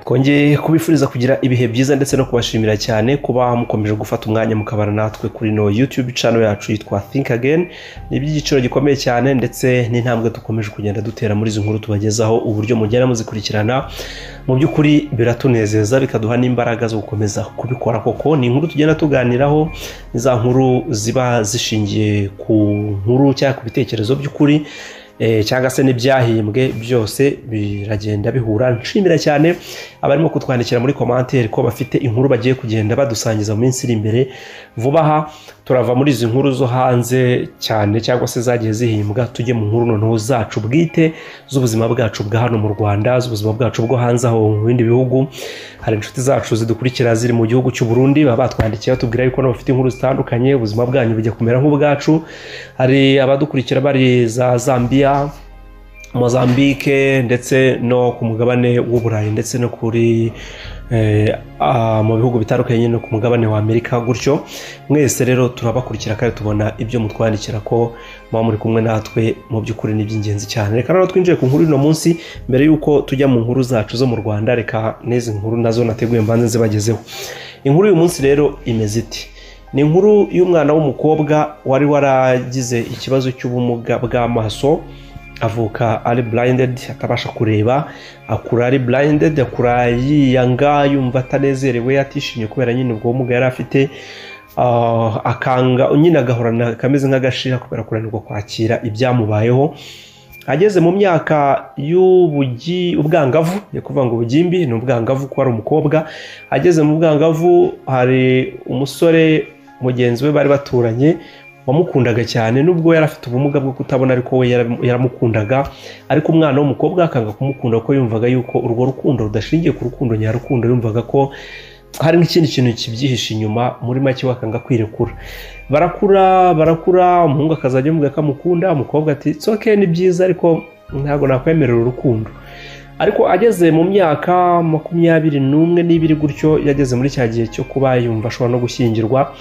Kongeye kubifuriza kugira ibihe byiza ndetse no kubashimira cyane kuba mukomeje gufata umwanya mukabana natwe kuri no YouTube channel yacu yitwa Think Again. Ni iby'igiciro gikomeye cyane ndetse n'intambwe dukomeje kugenda dutera muri izo nkuru tubagezaho uburyo mugenda muzikurikirana. Mu by'ukuri biratunezeza bikaduha n'imbaraga zo gukomeza kubikora koko. Ni inkuru tugenda tuganiraho, za nkuru ziba zishingiye ku nkuru cyangwa ku bitekerezo by'ukuri cyangwa se n'ibyahimbwe byose biragenda bihura. Nshimira cyane abarimo kutwandikira muri commentaire ko bafite inkuru bagiye kugenda badusangiza mu minsi iri imbere. Vuba aha turava muri izi nkuru zo hanze cyane cyangwa se zagiye zihimbwa tujye mu nkuru noneho zacu bwite z'ubuzima bwacu bwa hano mu Rwanda, z'ubuzima bwacu bwo hanze aho mu bindi bihugu. Hari inshuti zacu zidukurikira ziri mu gihugu cy'u Burundi baba batwandikiye batubwira yuko nabo bafite inkuru zitandukanye, ubuzima bwanyu bijya kumera nk'ubwacu. Hari abadukurikira bari za Zambia, Mozambique ndetse no ku mugabane w'Uburayi ndetse no kuri mu bihugu bitandukanye no ku mugabane wa Amerika. Gutyo mwese rero turabakurikira kandi tubona ibyo mutwandikira ko muba muri kumwe natwe, mu by'ukuri ni by'ingenzi cyane. Reka rero twinjiye ku nkuru ino munsi. Mbere yuko tujya mu nkuru zacu zo mu Rwanda, reka neze nkuru nazo nateguye mbanze zibagezeho. Inkuru uyu munsi rero imeze iti: ni inkuru y'umwana w'umukobwa wari waragize ikibazo cy'ubumuga bw'amaso, avuka ari blinded, atabasha kureba, akura ari blinded, akura yiyanga yumva atanezerewe atishimye kubera nyine ubwo bumuga yari afite. Akanga nyine agahorana kameze nk'agashira kubera kunanirwa kwakira ibyamubayeho. Ageze mu myaka y'ubwangavu, yo kuvuga ngo ubugimbi ni ubwangavu ko ari umukobwa. Ageze mu bwangavu hari umusore mugenzi we bari baturanye wamukundaga cyane, nubwo yari afite ubumuga bwo kutabona ariko we yaramukundaga. Ariko umwana w'umukobwa akanga kumukunda kuko yumvaga yuko urwo rukundo rudashingiye ku rukundo nyarukundo, yumvaga ko hari n'ikindi kintu kibyihishe inyuma. Muri make wakanga kwirekura. Barakura umuhungu akazajya amuga kamukunda, umukobwa ati it's okay, ni byiza ariko ntago nakwemerera urukundo. Ariko ageze mu myaka 21 n'ibiri gutyo, yageze muri cya gihe cyo kuba yumva ashobora no gushyingirwa.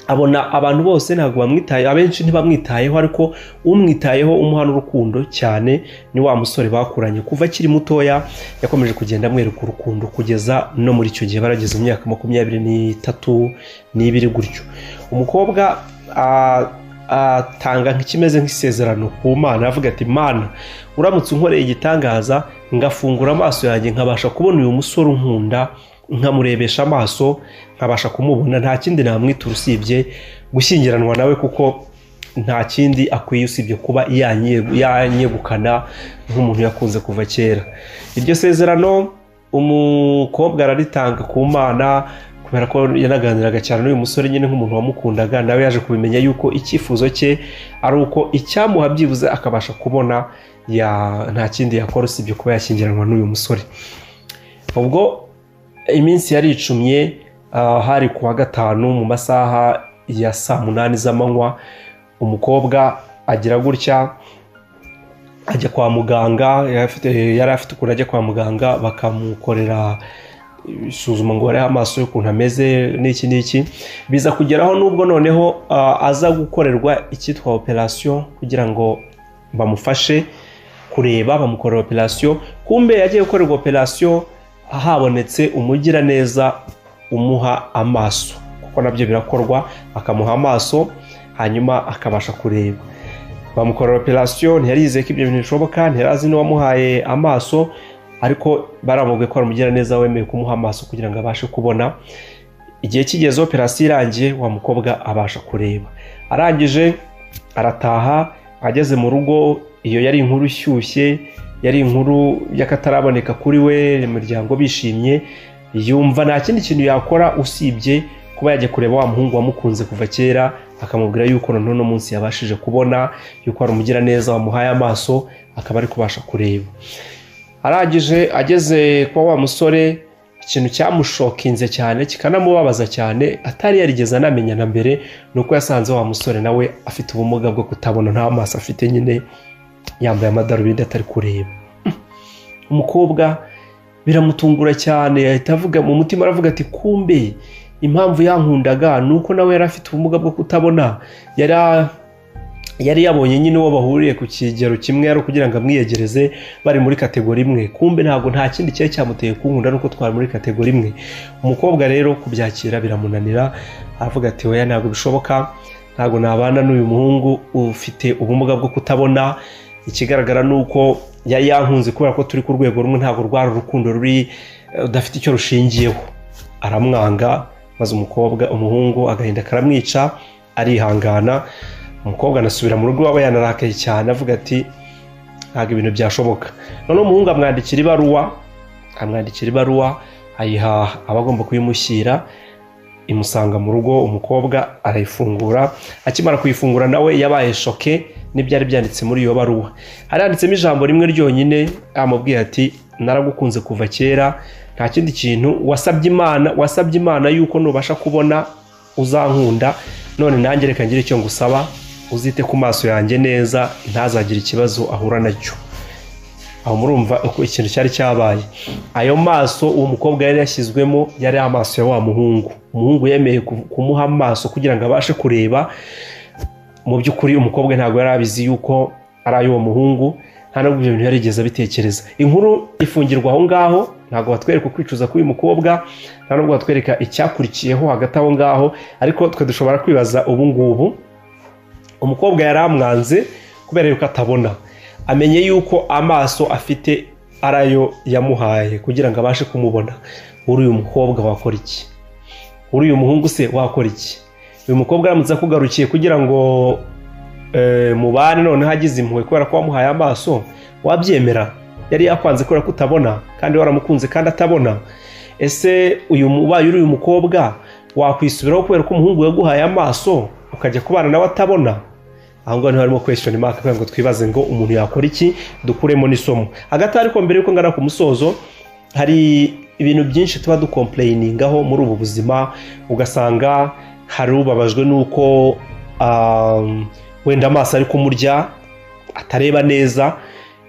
Abona abantu bose ntago bamwitaye, abenshi ntibamwitayeho, ariko umwitayeho umuha n'urukundo cyane ni wa musore bakuranye kuva akiri mutoya. Yakomeje kugenda amwereka urukundo kugeza no muri icyo gihe barageze mu myaka 23 n'ibiri gutyo. Umukobwa atanga nk'ikimeze nk'isezerano ku Mana, avuga ati Mana, uramutse unkoreye igitangaza ngafungura amaso yanjye nkabasha kubona uyu musore unkunda, nkamurebesha amaso nkabasha kumubona, nta kindi namwitura usibye gushyingiranwa nawe, kuko nta kindi akwiye usibye kuba yanyegukana nk'umuntu yakunze kuva kera. Iryo sezerano umukobwa araritanga ku Mana kubera ko yanaganiraga cyane n'uyu musore nyine nk'umuntu wamukundaga. Nawe yaje kubimenya yuko icyifuzo cye ari uko icyamuha byibuze akabasha kubona nta kindi yakora usibye kuba yashyingiranwa n'uyu musore. Ubwo iminsi yari icumye, hari kuwa gatanu mu masaha ya 8 z'amanywa, umukobwa agira gutya ajya kwa muganga. Yari afite ukuntu ajya kwa muganga bakamukorera isuzuma ngo bare amaso y'ukuntu ameze n'iki. Biza kugeraho nubwo noneho aza gukorerwa icyitwa operation kugira ngo bamufashe kureba, bamukorera operation. Kumbe yagiye gukorerwa operation habonetse umugira neza umuha amaso, kuko nabyo birakorwa, akamuha amaso hanyuma akabasha kureba. Bamukorera operation, ntiyarize ko ibyo bintu bishoboka, ntiyarazi no wamuhaye amaso, ariko baramubwiye ko umugira neza wemeye kumuha amaso kugira ngo abashe kubona. Igihe kigeze operation irangiye, wa mukobwa abasha kureba. Arangije arataha. Ageze mu rugo, iyo yari inkuru ishyushye, yari inkuru yakataraboneka kuri we, imiryango bishimye. Yumva nta kindi kintu yakora usibye kuba yajya kureba wa muhungu wamukunze kuva kera, akamubwira yuko none munsi yabashije kubona yuko ari umugira neza wamuhaye amaso, akaba ari kubasha kureba. Arangije ageze kwa wa musore, ikintu cyamushokinze cyane kikanamubabaza cyane atari yarigeze anamenya na mbere, nuko yasanze wa musore nawe afite ubumuga bwo kutabona, nta maso afite, nyine yambaye amadarubindi atari kureba. Umukobwa biramutungura cyane, ahita avuga mu mutima, aravuga ati kumbe impamvu yankundaga nuko nawe yari afite ubumuga bwo kutabona. Yari yari yabonye nyine uwo bahuriye ku kigero kimwe ari kugira ngo amwiyegereze bari muri kategori imwe, kumbe ntabwo nta kindi cyari cyamuteye kunkunda nuko twari muri kategori imwe. Umukobwa rero kubyakira biramunanira, aravuga ati oya ntabwo bishoboka, ntabwo nabana n'uyu muhungu ufite ubumuga bwo kutabona. Ikigaragara nuko yari yankunze kubera ko turi ku rwego rumwe, ntabwo rwari urukundo ruri udafite icyo rushingiyeho. Aramwanga, maze umuhungu agahinda karamwica, arihangana. Umukobwa anasubira mu rugo iwabo yanarakaye cyane, avuga ati ntabwo ibintu byashoboka. Noneho umuhungu amwandikira ibaruwa ayiha abagomba kuyimushyira, imusanga mu rugo. Umukobwa arayifungura, akimara kuyifungura nawe yabaye shoke n'ibyari byanditse muri iyo baruwa. Hari handitsemo ijambo rimwe ryonyine, amubwiye ati naragukunze kuva kera, nta kindi kintu wasabye Imana yuko nubasha kubona uzankunda, none nanjye reka ngire icyo ngusaba, uzite ku maso yanjye neza ntazagire ikibazo ahura nacyo. Aho murumva uko ikintu cyari cyabaye. Ayo maso uwo mukobwa yari yashyizwemo yari amaso ya wa muhungu. Umuhungu yemeye kumuha amaso kugira ngo abashe kureba. Mu by'ukuri umukobwa ntabwo yari abizi yuko ari ay'uwo muhungu, nta nubwo ibyo bintu yarigeze abitekereza. Inkuru ifungirwa aho ngaho, ntabwo batwereka kwicuza k'uyu mukobwa, nta nubwo batwereka icyakurikiyeho hagati aho ngaho, ariko twe dushobora kwibaza ubu ngubu. Umukobwa yari amwanze kubera yuko atabona, amenye yuko amaso afite arayo yamuhaye kugira ngo abashe kumubona. Uyu mukobwa wakora iki? Uyu muhungu se wakora iki? Uyu mukobwa aramutse akugarukiye kugira ngo mubane, noneho hagize impuhwe kubera ko wamuhaye amaso, wabyemera? Yari yakwanze kubera ko utabona kandi waramukunze kandi atabona. Ese uyu mukobwa wakwisubiraho kubera ko umuhungu yaguhaye amaso ukajya kubana nawe atabona? Aho ngaho niho harimo question mark, kugira ngo twibaze ngo umuntu yakora iki, dukuremo n'isomo. Hagati ariko mbere yuko ngana ku musozo, hari ibintu byinshi tuba dukomplainingaho muri ubu buzima, ugasanga hari ubabajwe nuko wenda amaso ari kumurya atareba neza.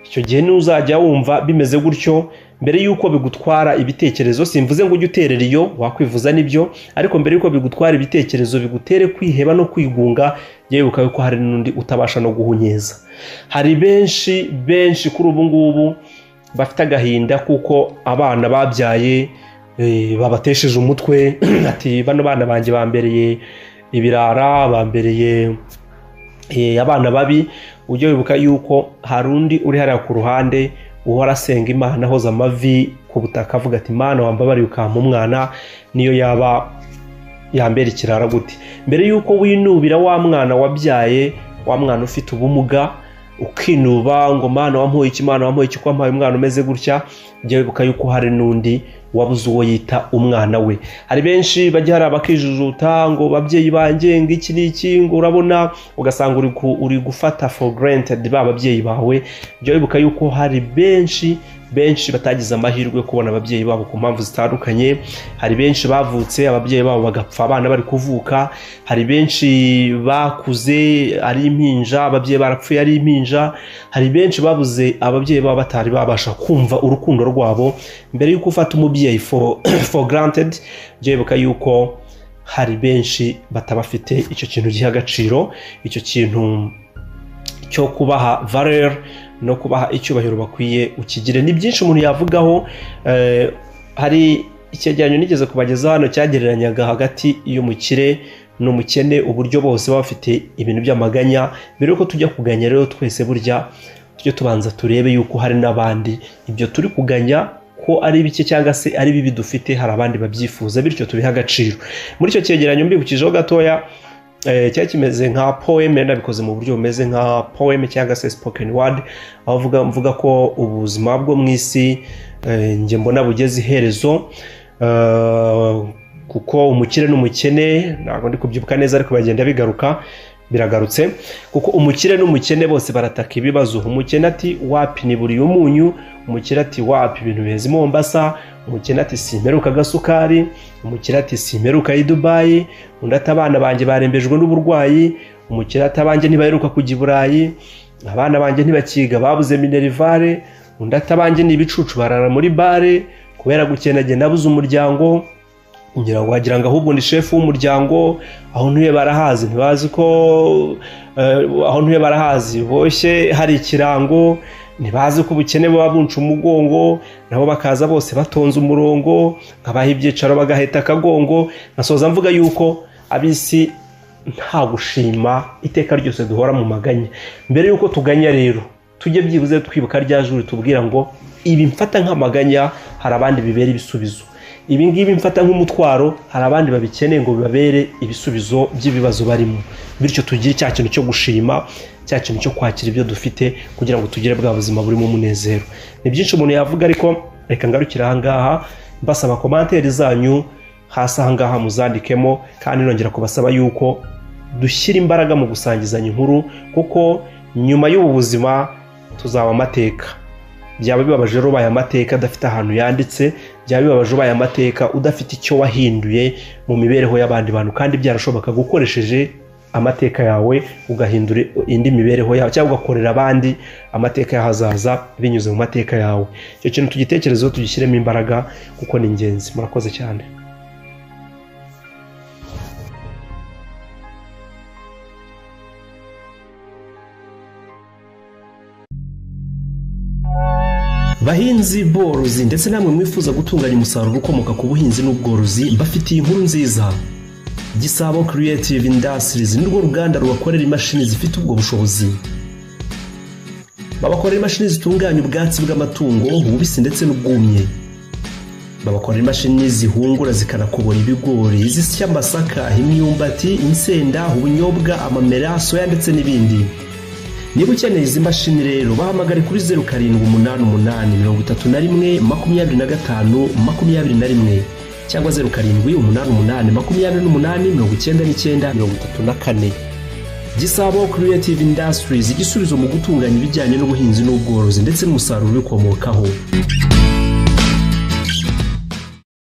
Icyo gihe n'uzajya wumva bimeze gutyo, mbere yuko bigutwara ibitekerezo, simvuze ngo ujye uterera iyo, wakwivuza nibyo, ariko mbere yuko bigutwara ibitekerezo bigutere kwiheba no kwigunga, yewe yuko hari n'undi utabasha no guhunyeza. Hari benshi kuri ubu ngubu bafite agahinda kuko abana babyaye babatesheje umutwe, ati bano bana banjye bambereye ibirara, bambereye abana babi. Ujye wibuka yuko hari undi uri hariya ku ruhande uhora asenga Imana, ahoza amavi ku butaka avuga ati Imana wambabariye ukampa umwana, niyo yaba yambera ikirara gute. Mbere yuko winubira wa mwana wabyaye, wa mwana ufite ubumuga, ukinuba ngo Mana wampoye iki, Mana wampoye iki ko wampaye umwana umeze gutya, ujye wibuka yuko hari n'undi wabuze uwo yita umwana we. Hari benshi bajya hari abakijujuta ngo babyeyi banjye ngo iki n'iki, ngo urabona, ugasanga uri gufata for granted ba babyeyi bawe. Ujye wibuka yuko hari benshi batagize amahirwe kubona ababyeyi babo ku mpamvu zitandukanye. Hari benshi bavutse ababyeyi babo bagapfa abana bari kuvuka. Hari benshi bakuze ari impinja, ababyeyi barapfuye ari impinja. Hari benshi babuze ababyeyi babo batari babasha kumva urukundo rwabo. Mbere yuko ufata umubyeyi for granted, ujye wibuka yuko hari benshi batabafite icyo kintu giha agaciro, icyo kintu cyo kubaha valeur no kubaha icyubahiro bakwiye ukigire. Ni byinshi umuntu yavugaho. Hari icyegeranyo nigeze kubageza hano cyagereranyaga hagati y'umukire n'umukene, uburyo bose baba bafite ibintu by'amaganya. Mbere yuko tujya kuganya rero twese burya tujye tubanza turebe yuko hari n'abandi ibyo turi kuganya ko ari bike cyangwa se ari bibi dufite, hari abandi babyifuza, bityo tubiha agaciro. Muri icyo cyegeranyo mbibukijeho gatoya, cyari kimeze nka poeme, nabikoze mu buryo bumeze nka poeme cyangwa se spoken word, aho mvuga ko ubuzima bwo mu isi nge mbona bugeze iherezo, kuko umukire n'umukene, ntabwo ndi kubyibuka neza ariko bagenda biragarutse, kuko umukire n'umukene bose barataka ibibazo. Umukene ati wapi niburiye umunyu, umukire ati wapi ibintu biheze i Mombasa, umukene ati simperuka agasukari, umukire ati simperuka i Dubai, undi ati abana banjye barembejwe n'uburwayi, umukire ati abanjye ntibaheruka kujya i Burayi, abana banjye ntibakiga babuze minerivare, undi ati abanjye ni ibicucu barara muri bare kubera gukenage nabuze umuryango, ngira ngo wagira ngo ahubwo ni chef w'umuryango, aho ntuye barahazi, ntibazi ko aho ntuye barahazi boshye hari ikirango, ntibazi ko ubukene baba bunca umugongo, nabo bakaza bose batonze umurongo, nkabaha ibyicaro bagaheta akagongo. Nasoza mvuga yuko abisi nta gushima iteka ryose duhora mu maganya. Mbere yuko tuganya rero tujye byibuze twibuka rya juru tubwira ngo ibi mfata nk'amaganya hari abandi bibera ibisubizo, ibi ngibi mfata nk'umutwaro hari abandi babikeneye ngo bibabere ibisubizo by'ibibazo barimo. Bityo tugire cya kintu cyo gushima, cya kintu cyo kwakira ibyo dufite kugira ngo tugire bwa buzima burimo umunezero. Ni byinshi umuntu yavuga, ariko reka ngarukira aha ngaha mbasaba commentaire zanyu hasi aha ngaha muzandikemo, kandi nongera kubasaba yuko dushyira imbaraga mu gusangizanya inkuru, kuko nyuma y'ubu buzima tuzaba amateka. Byaba bibabaje rero ubaye amateka adafite ahantu yanditse, byaba bibabaje ubaye amateka udafite icyo wahinduye mu mibereho y'abandi bantu, kandi byarashoboka gukoresheje amateka yawe ugahindura indi mibereho yawe, cyangwa ugakorera abandi amateka y'ahazaza binyuze mu mateka yawe. Icyo kintu tugitekerezeho, tugishyiremo imbaraga kuko ni ingenzi. Murakoze cyane. Bahinzi borozi ndetse namwe mwifuza gutunganya umusaruro ukomoka ku buhinzi n'ubworozi, bafitiye inkuru nziza. Gisabo Creative Industries ni rwo ruganda rubakorera imashini zifite ubwo bushobozi. Babakorera imashini zitunganya ubwatsi bw'amatungo, ububisi ndetse n'ubwumye. Babakorera imashini zihungura zikanakobora ibigori, izisya amasaka, imyumbati, insenda, ubunyobwa, amamera, soya ndetse n'ibindi. Niba ukeneye izi mashini rero bahamagare kuri 0788312521 cyangwa 0788289934. Gisabo Creative Industries, igisubizo mu gutunganya ibijyanye n'ubuhinzi n'ubworozi ndetse n'umusaruro ubikomokaho.